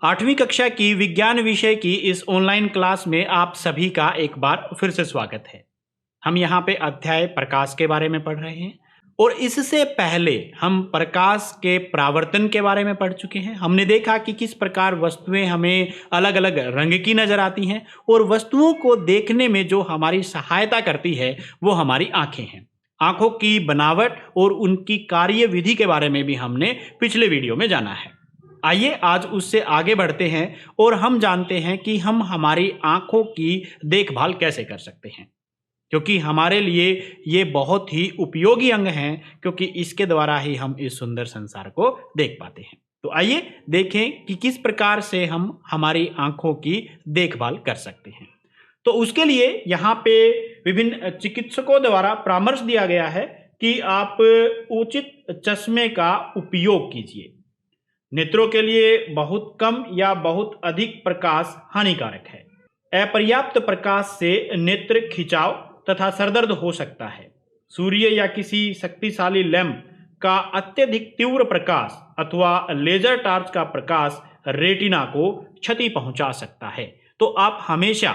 8वीं कक्षा की विज्ञान विषय की इस ऑनलाइन क्लास में आप सभी का एक बार फिर से स्वागत है। हम यहाँ पे अध्याय प्रकाश के बारे में पढ़ रहे हैं और इससे पहले हम प्रकाश के परावर्तन के बारे में पढ़ चुके हैं। हमने देखा कि किस प्रकार वस्तुएं हमें अलग अलग रंग की नजर आती हैं और वस्तुओं को देखने में जो हमारी सहायता करती है वो हमारी आंखें हैं। आंखों की बनावट और उनकी कार्य विधि के बारे में भी हमने पिछले वीडियो में जाना है। आइए आज उससे आगे बढ़ते हैं और हम जानते हैं कि हम हमारी आंखों की देखभाल कैसे कर सकते हैं, क्योंकि हमारे लिए ये बहुत ही उपयोगी अंग हैं, क्योंकि इसके द्वारा ही हम इस सुंदर संसार को देख पाते हैं। तो आइए देखें कि किस प्रकार से हम हमारी आंखों की देखभाल कर सकते हैं। तो उसके लिए यहाँ पे विभिन्न चिकित्सकों द्वारा परामर्श दिया गया है कि आप उचित चश्मे का उपयोग कीजिए। नेत्रों के लिए बहुत कम या बहुत अधिक प्रकाश हानिकारक है। अपर्याप्त प्रकाश से नेत्र खिंचाव तथा सरदर्द हो सकता है। सूर्य या किसी शक्तिशाली लैंप का अत्यधिक तीव्र प्रकाश अथवा लेजर टार्च का प्रकाश रेटिना को क्षति पहुंचा सकता है। तो आप हमेशा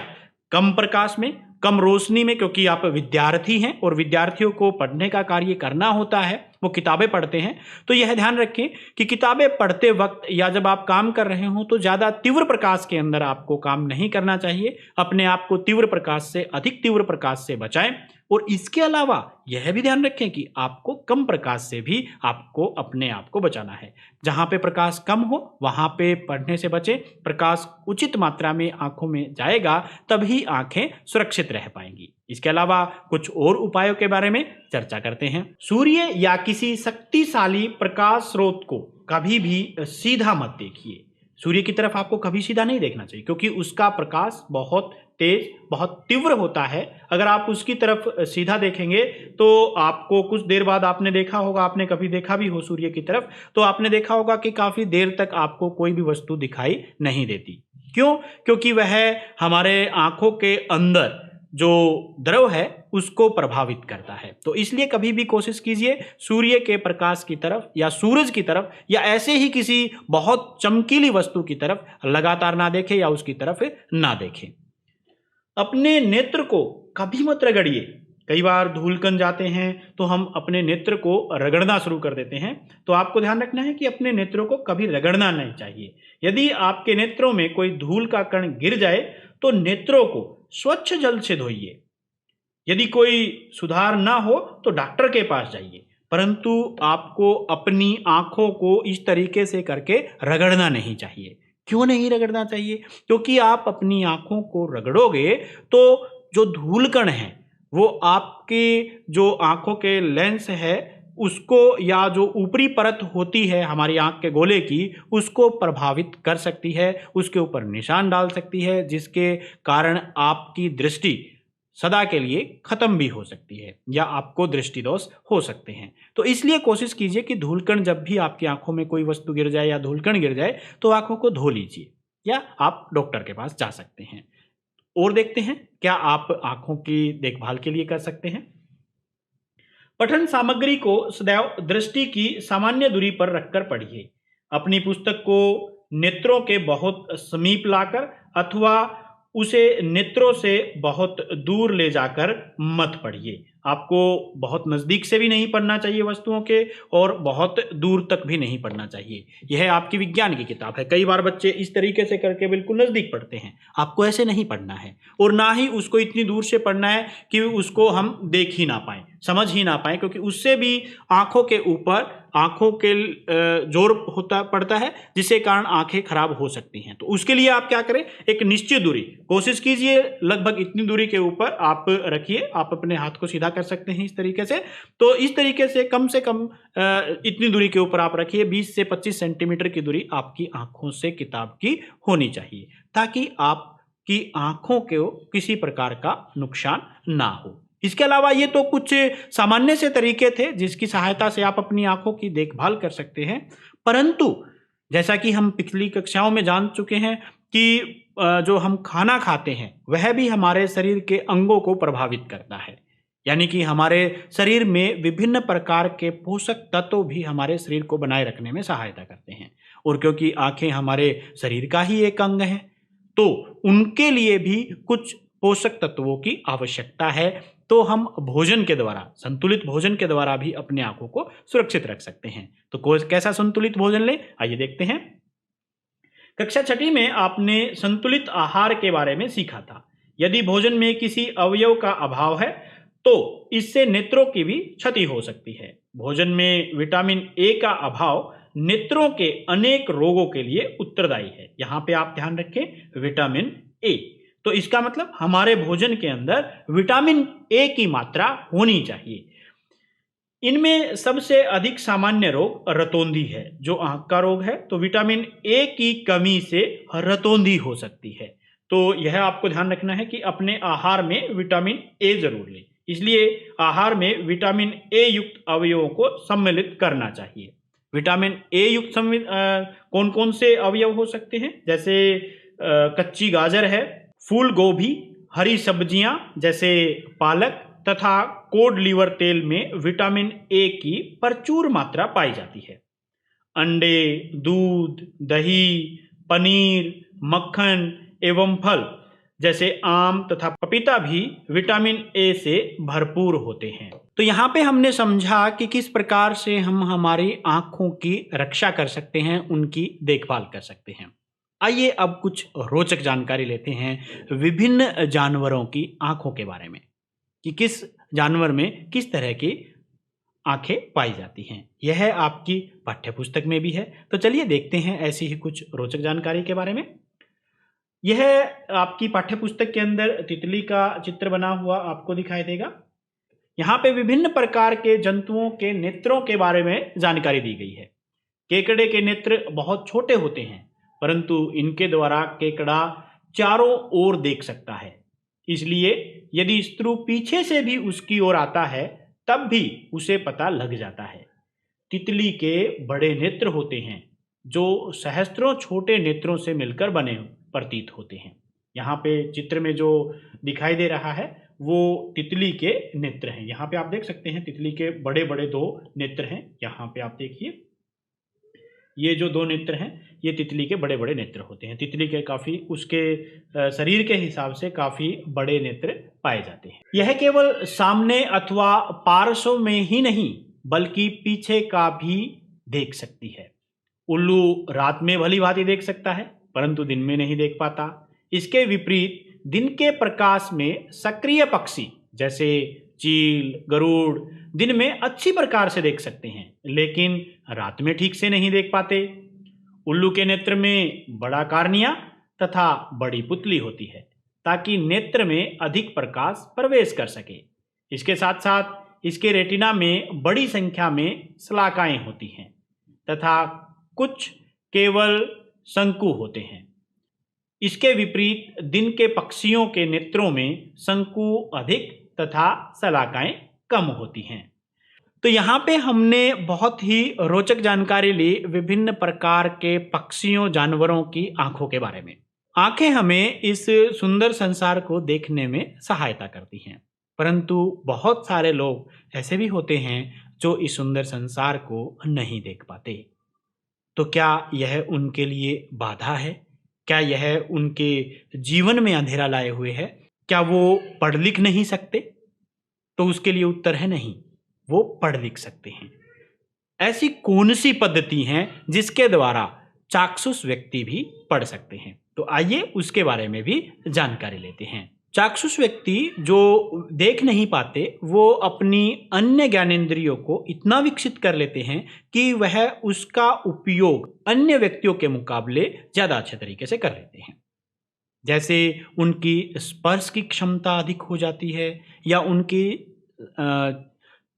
कम प्रकाश में, कम रोशनी में, क्योंकि आप विद्यार्थी हैं और विद्यार्थियों को पढ़ने का कार्य करना होता है, वो किताबें पढ़ते हैं, तो यह ध्यान रखें कि किताबें पढ़ते वक्त या जब आप काम कर रहे हो तो ज़्यादा तीव्र प्रकाश के अंदर आपको काम नहीं करना चाहिए। अपने आप को तीव्र प्रकाश से, अधिक तीव्र प्रकाश से बचाएं। और इसके अलावा यह भी ध्यान रखें कि आपको कम प्रकाश से भी आपको अपने आप को बचाना है। जहाँ पे प्रकाश कम हो वहाँ पे पढ़ने से बचें। प्रकाश उचित मात्रा में आंखों में जाएगा तभी आंखें सुरक्षित रह पाएंगी। इसके अलावा कुछ और उपायों के बारे में चर्चा करते हैं। सूर्य या किसी शक्तिशाली प्रकाश स्रोत को कभी भी सीधा मत देखिए। सूर्य की तरफ आपको कभी सीधा नहीं देखना चाहिए, क्योंकि उसका प्रकाश बहुत तेज, बहुत तीव्र होता है। अगर आप उसकी तरफ सीधा देखेंगे तो आपको कुछ देर बाद, आपने देखा होगा, आपने कभी देखा भी हो सूर्य की तरफ, तो आपने देखा होगा कि काफी देर तक आपको कोई भी वस्तु दिखाई नहीं देती। क्यों? क्योंकि वह हमारे आंखों के अंदर जो द्रव है उसको प्रभावित करता है। तो इसलिए कभी भी कोशिश कीजिए सूर्य के प्रकाश की तरफ या सूरज की तरफ या ऐसे ही किसी बहुत चमकीली वस्तु की तरफ लगातार ना देखें या उसकी तरफ ना देखें। अपने नेत्र को कभी मत रगड़िए। कई बार धूलकण जाते हैं तो हम अपने नेत्र को रगड़ना शुरू कर देते हैं। तो आपको ध्यान रखना है कि अपने नेत्रों को कभी रगड़ना नहीं चाहिए। यदि आपके नेत्रों में कोई धूल का कण गिर जाए तो नेत्रों को स्वच्छ जल से धोइए। यदि कोई सुधार ना हो तो डॉक्टर के पास जाइए, परंतु आपको अपनी आंखों को इस तरीके से करके रगड़ना नहीं चाहिए। क्यों नहीं रगड़ना चाहिए? क्योंकि आप अपनी आंखों को रगड़ोगे तो जो धूलकण है वो आपके जो आंखों के लेंस है उसको, या जो ऊपरी परत होती है हमारी आंख के गोले की, उसको प्रभावित कर सकती है, उसके ऊपर निशान डाल सकती है, जिसके कारण आपकी दृष्टि सदा के लिए खत्म भी हो सकती है या आपको दृष्टि दोष हो सकते हैं। तो इसलिए कोशिश कीजिए कि धूलकण, जब भी आपकी आंखों में कोई वस्तु गिर जाए या धूलकण गिर जाए तो आंखों को धो लीजिए या आप डॉक्टर के पास जा सकते हैं। और देखते हैं क्या आप आंखों की देखभाल के लिए कर सकते हैं। पठन सामग्री को सदैव दृष्टि की सामान्य दूरी पर रखकर पढ़िए। अपनी पुस्तक को नेत्रों के बहुत समीप लाकर अथवा उसे नेत्रों से बहुत दूर ले जाकर मत पढ़िए। आपको बहुत नज़दीक से भी नहीं पढ़ना चाहिए वस्तुओं के, और बहुत दूर तक भी नहीं पढ़ना चाहिए। यह आपकी विज्ञान की किताब है। कई बार बच्चे इस तरीके से करके बिल्कुल नज़दीक पढ़ते हैं। आपको ऐसे नहीं पढ़ना है, और ना ही उसको इतनी दूर से पढ़ना है कि उसको हम देख ही ना पाएँ, समझ ही ना पाएँ, क्योंकि उससे भी आँखों के ऊपर आँखों के जोर पड़ता है, जिससे कारण आँखें खराब हो सकती हैं। तो उसके लिए आप क्या करें, एक निश्चित दूरी कोशिश कीजिए, लगभग इतनी दूरी के ऊपर आप रखिए। आप अपने हाथ को सीधा कर सकते हैं इस तरीके से। तो इस तरीके से कम इतनी दूरी के ऊपर आप रखिए। 20 से 25 सेंटीमीटर की दूरी आपकी आंखों से किताब की होनी चाहिए, ताकि आपकी आंखों को किसी प्रकार का नुकसान ना हो। इसके अलावा ये तो कुछ सामान्य से तरीके थे जिसकी सहायता से आप अपनी आंखों की देखभाल कर सकते हैं, परंतु जैसा कि हम पिछली कक्षाओं में जान चुके हैं कि जो हम खाना खाते हैं वह भी हमारे शरीर के अंगों को प्रभावित करता है। यानी कि हमारे शरीर में विभिन्न प्रकार के पोषक तत्व भी हमारे शरीर को बनाए रखने में सहायता करते हैं, और क्योंकि आंखें हमारे शरीर का ही एक अंग है, तो उनके लिए भी कुछ पोषक तत्वों की आवश्यकता है। तो हम भोजन के द्वारा, संतुलित भोजन के द्वारा भी अपने आंखों को सुरक्षित रख सकते हैं। तो कैसा संतुलित भोजन लें, आइए देखते हैं। कक्षा छठी में आपने संतुलित आहार के बारे में सीखा था। यदि भोजन में किसी अवयव का अभाव है तो इससे नेत्रों की भी क्षति हो सकती है। भोजन में विटामिन ए का अभाव नेत्रों के अनेक रोगों के लिए उत्तरदायी है। यहाँ पे आप ध्यान रखें, विटामिन ए। तो इसका मतलब हमारे भोजन के अंदर विटामिन ए की मात्रा होनी चाहिए। इनमें सबसे अधिक सामान्य रोग रतौंधी है, जो आंख का रोग है। तो विटामिन ए की कमी से रतौंधी हो सकती है। तो यह आपको ध्यान रखना है कि अपने आहार में विटामिन ए जरूर लें। इसलिए आहार में विटामिन ए युक्त अवयवों को सम्मिलित करना चाहिए। विटामिन ए युक्त कौन कौन से अवयव हो सकते हैं, जैसे कच्ची गाजर है, फूल गोभी, हरी सब्जियां जैसे पालक तथा कोड लीवर तेल में विटामिन ए की प्रचुर मात्रा पाई जाती है। अंडे, दूध, दही, पनीर, मक्खन एवं फल जैसे आम तथा पपीता भी विटामिन ए से भरपूर होते हैं। तो यहाँ पे हमने समझा कि किस प्रकार से हम हमारी आंखों की रक्षा कर सकते हैं, उनकी देखभाल कर सकते हैं। आइए अब कुछ रोचक जानकारी लेते हैं विभिन्न जानवरों की आंखों के बारे में, कि किस जानवर में किस तरह की आंखें पाई जाती हैं। यह आपकी पाठ्यपुस्तक में भी है। तो चलिए देखते हैं ऐसी ही कुछ रोचक जानकारी के बारे में। यह आपकी पाठ्यपुस्तक के अंदर तितली का चित्र बना हुआ आपको दिखाई देगा। यहाँ पे विभिन्न प्रकार के जंतुओं के नेत्रों के बारे में जानकारी दी गई है। केकड़े के नेत्र बहुत छोटे होते हैं, परंतु इनके द्वारा केकड़ा चारों ओर देख सकता है। इसलिए यदि शत्रु पीछे से भी उसकी ओर आता है तब भी उसे पता लग जाता है। तितली के बड़े नेत्र होते हैं, जो सहस्त्रों छोटे नेत्रों से मिलकर बने प्रतीत होते हैं। यहाँ पे चित्र में जो दिखाई दे रहा है वो तितली के नेत्र हैं। यहाँ पे आप देख सकते हैं तितली के बड़े बड़े दो नेत्र हैं। यहाँ पे आप देखिए, ये जो दो नेत्र हैं ये तितली के बड़े बड़े नेत्र होते हैं। तितली के काफ़ी उसके शरीर के हिसाब से काफ़ी बड़े नेत्र पाए जाते हैं। यह केवल सामने अथवा पार्श्व में ही नहीं बल्कि पीछे का भी देख सकती है। उल्लू रात में भली भांति देख सकता है, परंतु दिन में नहीं देख पाता। इसके विपरीत दिन के प्रकाश में सक्रिय पक्षी जैसे चील, गरुड़ दिन में अच्छी प्रकार से देख सकते हैं, लेकिन रात में ठीक से नहीं देख पाते। उल्लू के नेत्र में बड़ा कार्निया तथा बड़ी पुतली होती है ताकि नेत्र में अधिक प्रकाश प्रवेश कर सके। इसके साथ साथ इसके रेटिना में बड़ी संख्या में शलाकाएं होती हैं तथा कुछ केवल शंकु होते हैं। इसके विपरीत दिन के पक्षियों के नेत्रों में शंकु अधिक तथा शलाकाएं कम होती हैं। तो यहाँ पे हमने बहुत ही रोचक जानकारी ली विभिन्न प्रकार के पक्षियों, जानवरों की आंखों के बारे में। आंखें हमें इस सुंदर संसार को देखने में सहायता करती हैं, परंतु बहुत सारे लोग ऐसे भी होते हैं जो इस सुंदर संसार को नहीं देख पाते। तो क्या यह उनके लिए बाधा है? क्या यह उनके जीवन में अंधेरा लाए हुए है? क्या वो पढ़ लिख नहीं सकते? तो उसके लिए उत्तर है नहीं, वो पढ़ लिख सकते हैं। ऐसी कौन सी पद्धति है जिसके द्वारा चाक्षुष व्यक्ति भी पढ़ सकते हैं? तो आइए उसके बारे में भी जानकारी लेते हैं। चाक्षुष व्यक्ति जो देख नहीं पाते वो अपनी अन्य ज्ञानेंद्रियों को इतना विकसित कर लेते हैं कि वह उसका उपयोग अन्य व्यक्तियों के मुकाबले ज़्यादा अच्छे तरीके से कर लेते हैं। जैसे उनकी स्पर्श की क्षमता अधिक हो जाती है, या उनकी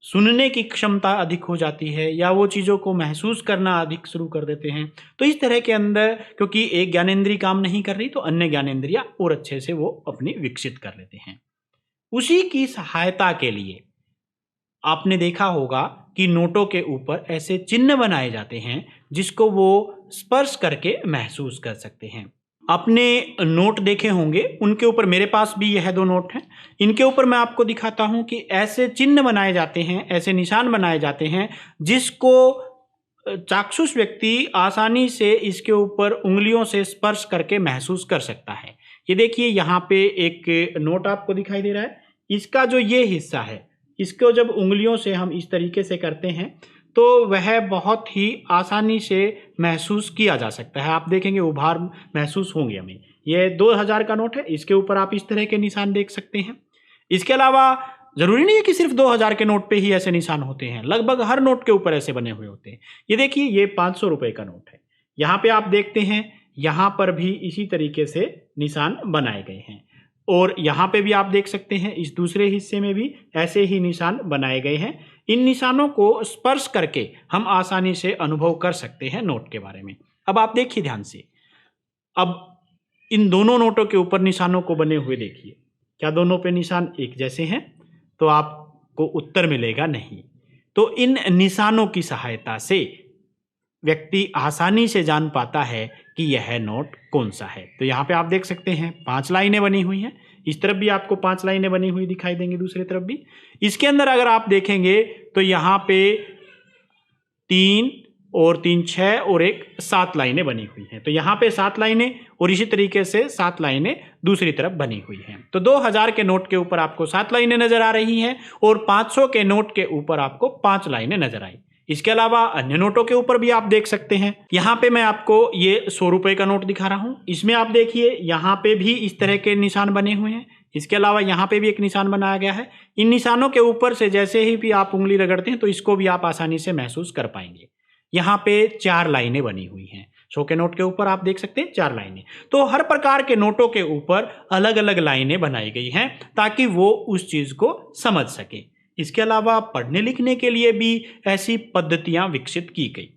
सुनने की क्षमता अधिक हो जाती है, या वो चीज़ों को महसूस करना अधिक शुरू कर देते हैं। तो इस तरह के अंदर क्योंकि एक ज्ञानेंद्रिय काम नहीं कर रही तो अन्य ज्ञानेंद्रियां और अच्छे से वो अपनी विकसित कर लेते हैं। उसी की सहायता के लिए आपने देखा होगा कि नोटों के ऊपर ऐसे चिन्ह बनाए जाते हैं जिसको वो स्पर्श करके महसूस कर सकते हैं। आपने नोट देखे होंगे, उनके ऊपर मेरे पास भी यह दो नोट हैं, इनके ऊपर मैं आपको दिखाता हूं कि ऐसे चिन्ह बनाए जाते हैं, ऐसे निशान बनाए जाते हैं जिसको चाक्षुष व्यक्ति आसानी से इसके ऊपर उंगलियों से स्पर्श करके महसूस कर सकता है। ये देखिए यहाँ पे एक नोट आपको दिखाई दे रहा है। इसका जो ये हिस्सा है, इसको जब उंगलियों से हम इस तरीके से करते हैं तो वह बहुत ही आसानी से महसूस किया जा सकता है। आप देखेंगे उभार महसूस होंगे हमें। यह 2000 का नोट है, इसके ऊपर आप इस तरह के निशान देख सकते हैं। इसके अलावा जरूरी नहीं है कि सिर्फ 2000 के नोट पे ही ऐसे निशान होते हैं, लगभग हर नोट के ऊपर ऐसे बने हुए होते हैं। ये देखिए, ये 500 रुपए का नोट है। यहाँ पे आप देखते हैं, यहाँ पर भी इसी तरीके से निशान बनाए गए हैं और यहाँ पे भी आप देख सकते हैं इस दूसरे हिस्से में भी ऐसे ही निशान बनाए गए हैं। इन निशानों को स्पर्श करके हम आसानी से अनुभव कर सकते हैं नोट के बारे में। अब आप देखिए ध्यान से, अब इन दोनों नोटों के ऊपर निशानों को बने हुए देखिए, क्या दोनों पे निशान एक जैसे हैं? तो आपको उत्तर मिलेगा नहीं। तो इन निशानों की सहायता से व्यक्ति आसानी से जान पाता है कि यह नोट कौन सा है। तो यहाँ पे आप देख सकते हैं 5 लाइनें बनी हुई हैं। इस तरफ भी आपको 5 लाइनें बनी हुई दिखाई देंगी, दूसरी तरफ भी। इसके अंदर अगर आप देखेंगे तो यहाँ पे 3 और 3 6 और एक 7 लाइनें बनी हुई हैं। तो यहाँ पे 7 लाइनें और इसी तरीके से 7 लाइनें दूसरी तरफ बनी हुई हैं। तो 2000 के नोट के ऊपर आपको 7 लाइनें नजर आ रही हैं और 500 के नोट के ऊपर आपको 5 लाइनें नजर आई। इसके अलावा अन्य नोटों के ऊपर भी आप देख सकते हैं। यहाँ पे मैं आपको ये 100 रुपए का नोट दिखा रहा हूँ। इसमें आप देखिए, यहाँ पे भी इस तरह के निशान बने हुए हैं। इसके अलावा यहाँ पे भी एक निशान बनाया गया है। इन निशानों के ऊपर से जैसे ही भी आप उंगली रगड़ते हैं तो इसको भी आप आसानी से महसूस कर पाएंगे। यहाँ पे 4 लाइनें बनी हुई हैं। 100 के नोट के ऊपर आप देख सकते हैं 4 लाइनें। तो हर प्रकार के नोटों के ऊपर अलग अलग लाइनें बनाई गई हैं ताकि वो उस चीज को समझ सके। इसके अलावा पढ़ने लिखने के लिए भी ऐसी पद्धतियां विकसित की गई।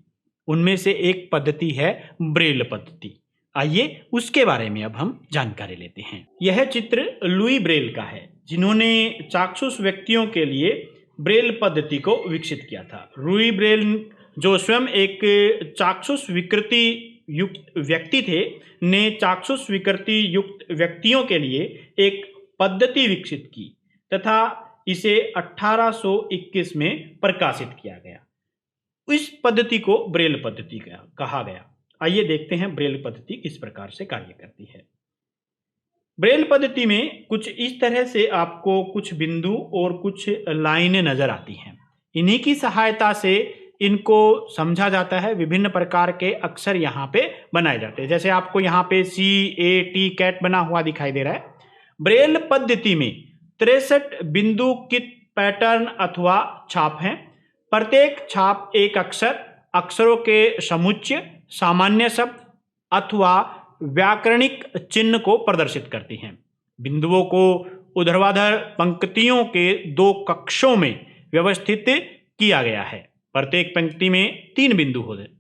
उनमें से एक पद्धति है ब्रेल पद्धति। आइए उसके बारे में अब हम जानकारी लेते हैं। यह चित्र लुई ब्रेल का है, जिन्होंने चाक्षुष व्यक्तियों के लिए ब्रेल पद्धति को विकसित किया था। लुई ब्रेल, जो स्वयं एक चाक्षुष विकृति युक्त व्यक्ति थे, ने चाक्षुष विकृति युक्त व्यक्तियों के लिए एक पद्धति विकसित की तथा इसे 1821 में प्रकाशित किया गया। इस पद्धति को ब्रेल पद्धति कहा गया। आइए देखते हैं ब्रेल पद्धति किस प्रकार से कार्य करती है। ब्रेल पद्धति में कुछ इस तरह से आपको कुछ बिंदु और कुछ लाइनें नजर आती हैं। इन्हीं की सहायता से इनको समझा जाता है। विभिन्न प्रकार के अक्षर यहाँ पे बनाए जाते हैं। जैसे आपको यहाँ पे CAT कैट बना हुआ दिखाई दे रहा है। ब्रेल पद्धति में 63 बिंदुकित पैटर्न अथवा छाप हैं। प्रत्येक छाप एक अक्षर, अक्षरों के समुच्चय, सामान्य शब्द अथवा व्याकरणिक चिन्ह को प्रदर्शित करती हैं। बिंदुओं को ऊर्ध्वाधर पंक्तियों के 2 कक्षों में व्यवस्थित किया गया है। प्रत्येक पंक्ति में 3 बिंदु होते हैं।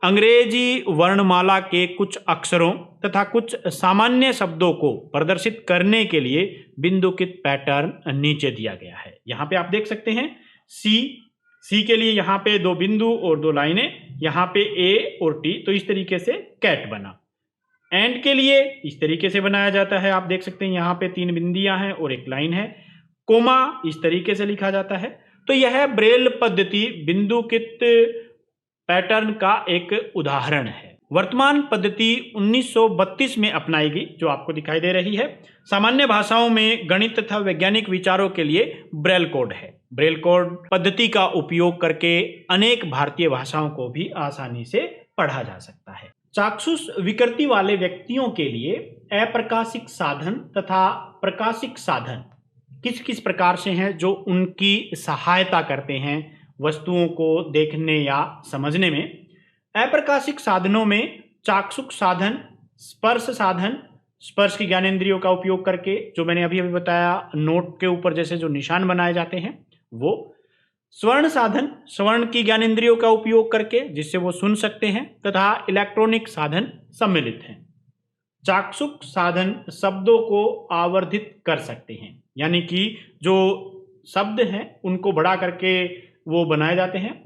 अंग्रेजी वर्णमाला के कुछ अक्षरों तथा कुछ सामान्य शब्दों को प्रदर्शित करने के लिए बिंदुकित पैटर्न नीचे दिया गया है। यहाँ पे आप देख सकते हैं सी के लिए यहाँ पे 2 बिंदु और 2 लाइनें, यहाँ पे A और T। तो इस तरीके से कैट बना। एंड के लिए इस तरीके से बनाया जाता है। आप देख सकते हैं यहाँ पे 3 बिंदियां हैं और एक लाइन है। कोमा इस तरीके से लिखा जाता है। तो यह ब्रेल पद्धति बिंदुकित पैटर्न का एक उदाहरण है। वर्तमान पद्धति 1932 में अपनाई गई, जो आपको दिखाई दे रही है। सामान्य भाषाओं में गणित तथा वैज्ञानिक विचारों के लिए ब्रेल कोड है। ब्रेल कोड पद्धति का उपयोग करके अनेक भारतीय भाषाओं को भी आसानी से पढ़ा जा सकता है। चाक्षुष विकृति वाले व्यक्तियों के लिए अप्रकाशिक साधन तथा प्रकाशिक साधन किस किस प्रकार से हैं जो उनकी सहायता करते हैं वस्तुओं को देखने या समझने में। अप्रकाशिक साधनों में चाक्षुष साधन, स्पर्श साधन, स्पर्श की ज्ञानेंद्रियों का उपयोग करके, जो मैंने अभी बताया नोट के ऊपर जैसे जो निशान बनाए जाते हैं वो। स्वर्ण साधन, स्वर्ण की ज्ञानेंद्रियों का उपयोग करके जिससे वो सुन सकते हैं, तथा इलेक्ट्रॉनिक साधन सम्मिलित हैं। चाक्षुष साधन शब्दों को आवर्धित कर सकते हैं, यानी कि जो शब्द हैं उनको बढ़ा करके वो बनाए जाते हैं।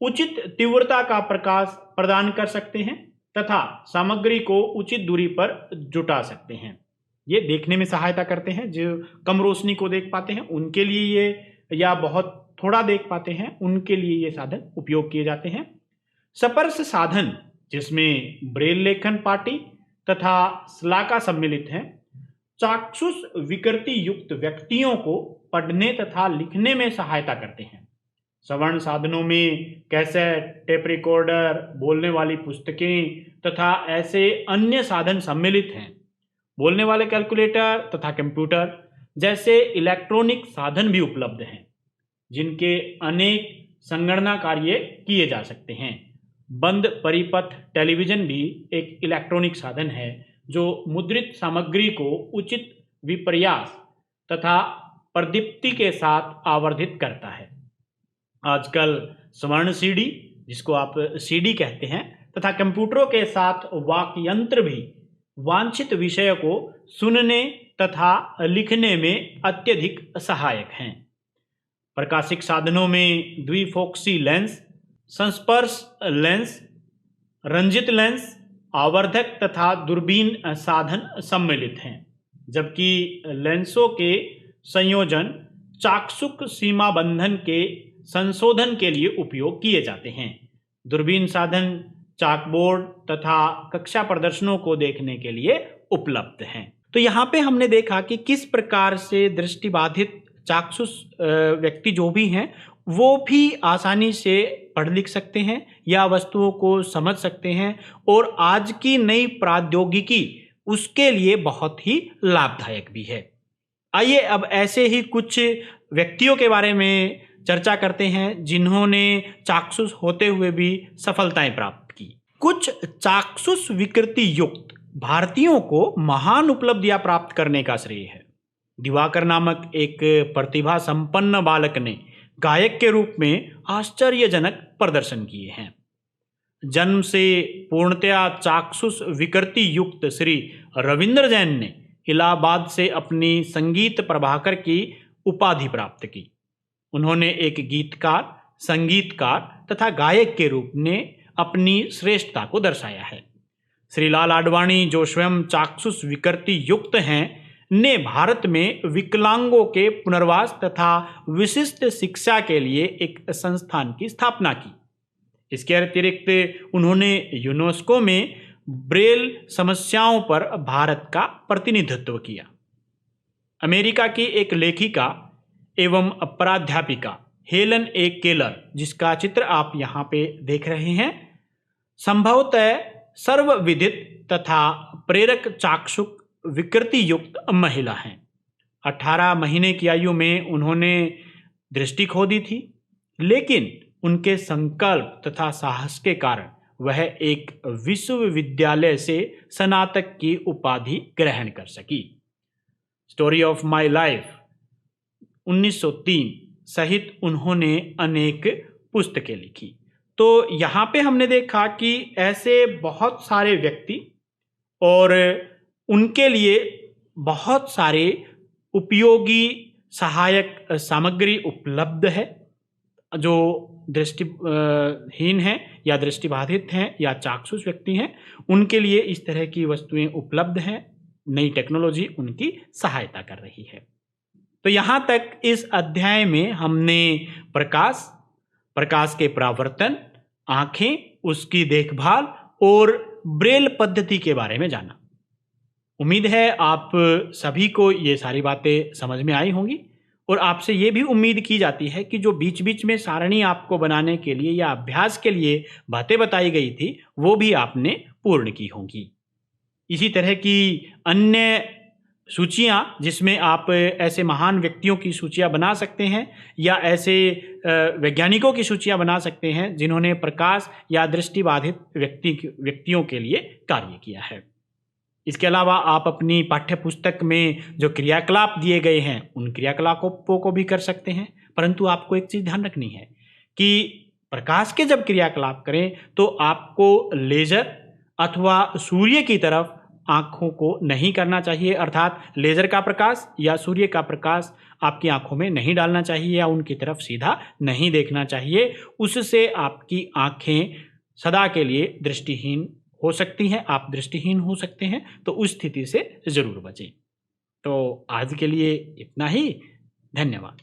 उचित तीव्रता का प्रकाश प्रदान कर सकते हैं तथा सामग्री को उचित दूरी पर जुटा सकते हैं। ये देखने में सहायता करते हैं। जो कम रोशनी को देख पाते हैं उनके लिए ये, या बहुत थोड़ा देख पाते हैं उनके लिए ये साधन उपयोग किए जाते हैं। स्पर्श साधन जिसमें ब्रेल लेखन पाटी तथा शलाका सम्मिलित हैं, चाक्षुष विकृति युक्त व्यक्तियों को पढ़ने तथा लिखने में सहायता करते हैं। श्रवण साधनों में कैसेट, टेप रिकॉर्डर, बोलने वाली पुस्तकें तथा ऐसे अन्य साधन सम्मिलित हैं। बोलने वाले कैलकुलेटर तथा कंप्यूटर जैसे इलेक्ट्रॉनिक साधन भी उपलब्ध हैं, जिनके अनेक संगणना कार्य किए जा सकते हैं। बंद परिपथ टेलीविजन भी एक इलेक्ट्रॉनिक साधन है जो मुद्रित सामग्री को उचित विपर्यास तथा प्रदीप्ति के साथ आवर्धित करता है। आजकल स्वर्ण सीडी, जिसको आप सीडी कहते हैं, तथा कंप्यूटरों के साथ वाक् यंत्र भी वांछित विषय को सुनने तथा लिखने में अत्यधिक सहायक हैं। प्रकाशिक साधनों में द्विफोक्सी लेंस, संस्पर्श लेंस, रंजित लेंस, आवर्धक तथा दूरबीन साधन सम्मिलित हैं, जबकि लेंसों के संयोजन चाक्षुष सीमा बंधन के संशोधन के लिए उपयोग किए जाते हैं। दूरबीन साधन चाकबोर्ड तथा कक्षा प्रदर्शनों को देखने के लिए उपलब्ध हैं। तो यहाँ पे हमने देखा कि किस प्रकार से दृष्टिबाधित चाक्षुष व्यक्ति जो भी हैं वो भी आसानी से पढ़ लिख सकते हैं या वस्तुओं को समझ सकते हैं, और आज की नई प्रौद्योगिकी उसके लिए बहुत ही लाभदायक भी है। आइए अब ऐसे ही कुछ व्यक्तियों के बारे में चर्चा करते हैं जिन्होंने चाक्षुष होते हुए भी सफलताएं प्राप्त की। कुछ चाक्षुष विकृति युक्त भारतीयों को महान उपलब्धियां प्राप्त करने का श्रेय है। दिवाकर नामक एक प्रतिभा संपन्न बालक ने गायक के रूप में आश्चर्यजनक प्रदर्शन किए हैं। जन्म से पूर्णतया चाक्षुष विकृति युक्त श्री रविंद्र जैन ने इलाहाबाद से अपनी संगीत प्रभाकर की उपाधि प्राप्त की। उन्होंने एक गीतकार, संगीतकार तथा गायक के रूप में अपनी श्रेष्ठता को दर्शाया है। श्री लाल आडवाणी, जो स्वयं चाक्षुष विकृति युक्त हैं, ने भारत में विकलांगों के पुनर्वास तथा विशिष्ट शिक्षा के लिए एक संस्थान की स्थापना की। इसके अतिरिक्त उन्होंने यूनेस्को में ब्रेल समस्याओं पर भारत का प्रतिनिधित्व किया। अमेरिका की एक लेखिका एवं प्राध्यापिका हेलन ए केलर, जिसका चित्र आप यहाँ पे देख रहे हैं, संभवतः सर्वविदित तथा प्रेरक चाक्षुष विकृति युक्त महिला हैं। 18 महीने की आयु में उन्होंने दृष्टि खो दी थी, लेकिन उनके संकल्प तथा साहस के कारण वह एक विश्वविद्यालय से स्नातक की उपाधि ग्रहण कर सकी। स्टोरी ऑफ माई लाइफ 1903 सहित उन्होंने अनेक पुस्तकें लिखी। तो यहाँ पे हमने देखा कि ऐसे बहुत सारे व्यक्ति और उनके लिए बहुत सारे उपयोगी सहायक सामग्री उपलब्ध है। जो दृष्टिहीन हैं या दृष्टिबाधित हैं या चाक्षुष व्यक्ति हैं, उनके लिए इस तरह की वस्तुएं उपलब्ध हैं। नई टेक्नोलॉजी उनकी सहायता कर रही है। तो यहाँ तक इस अध्याय में हमने प्रकाश के परावर्तन, आंखें, उसकी देखभाल और ब्रेल पद्धति के बारे में जाना। उम्मीद है आप सभी को ये सारी बातें समझ में आई होंगी, और आपसे ये भी उम्मीद की जाती है कि जो बीच बीच में सारणी आपको बनाने के लिए या अभ्यास के लिए बातें बताई गई थी, वो भी आपने पूर्ण की होंगी। इसी तरह की अन्य सूचियाँ जिसमें आप ऐसे महान व्यक्तियों की सूचियाँ बना सकते हैं या ऐसे वैज्ञानिकों की सूचियाँ बना सकते हैं जिन्होंने प्रकाश या दृष्टिबाधित व्यक्तियों के लिए कार्य किया है। इसके अलावा आप अपनी पाठ्य पुस्तक में जो क्रियाकलाप दिए गए हैं उन क्रियाकलापों को भी कर सकते हैं, परंतु आपको एक चीज़ ध्यान रखनी है कि प्रकाश के जब क्रियाकलाप करें तो आपको लेजर अथवा सूर्य की तरफ आँखों को नहीं करना चाहिए, अर्थात लेजर का प्रकाश या सूर्य का प्रकाश आपकी आँखों में नहीं डालना चाहिए या उनकी तरफ सीधा नहीं देखना चाहिए। उससे आपकी आँखें सदा के लिए दृष्टिहीन हो सकती हैं, आप दृष्टिहीन हो सकते हैं, तो उस स्थिति से ज़रूर बचें। तो आज के लिए इतना ही। धन्यवाद।